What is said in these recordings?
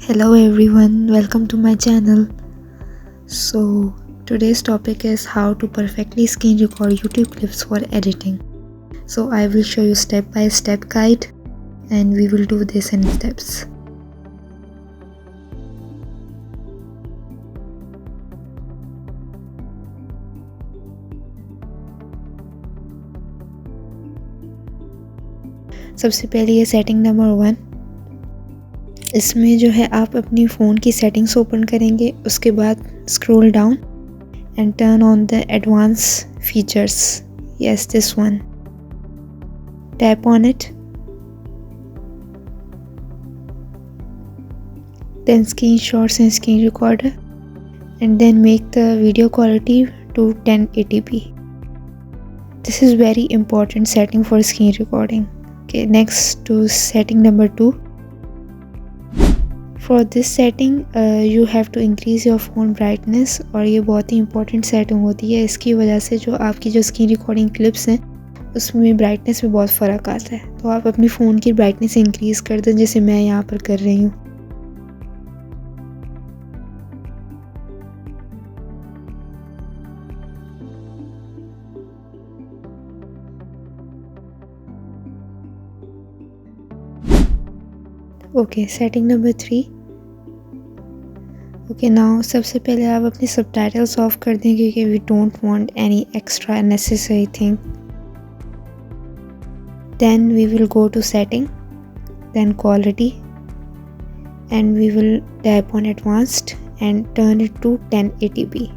Hello everyone, welcome to my channel. So today's topic is how to perfectly screen record YouTube clips for editing. So I will show you step by step guide and we will do this in steps. सबसे पहले ये setting number 1, इसमें जो है आप अपनी phone की settings open करेंगे, उसके बाद scroll down and turn on the advance features. Yes, this one. Tap on it, then screenshots and screen recorder, and then make the video quality to 1080p. This is very important setting for screen recording. Okay, next to setting number 2. For this setting you have to increase your phone brightness, और ये बहुत ही important setting होती है. इसकी वजह से जो आपकी जो screen recording clips हैं उसमें brightness में बहुत फ़र्क आता है. तो आप अपनी फ़ोन की brightness increase कर दें, जैसे मैं यहाँ पर कर रही हूँ. Okay, setting number 3. Okay, now सबसे पहले आप अपने सबटाइटल्स ऑफ कर दें क्योंकि we don't want any extra necessary thing. Then we will go to setting, then quality, and we will tap on advanced and turn it to 1080p.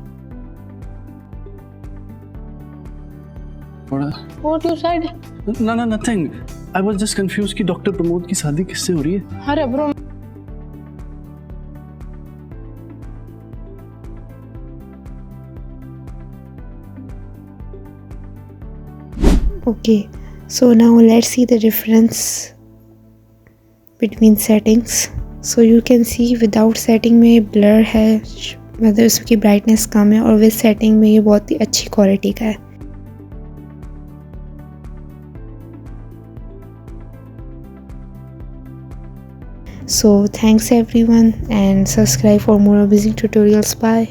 What you said? No, nothing. I was just confused कि doctor Pramod की शादी किससे हो रही है? अरे bro, Okay, so now let's see the difference between settings. So you can see without setting में blur है, मतलब उसकी brightness कम है, और with setting में ये बहुत ही अच्छी क्वालिटी का है. So thanks everyone and subscribe for more amazing tutorials. Bye.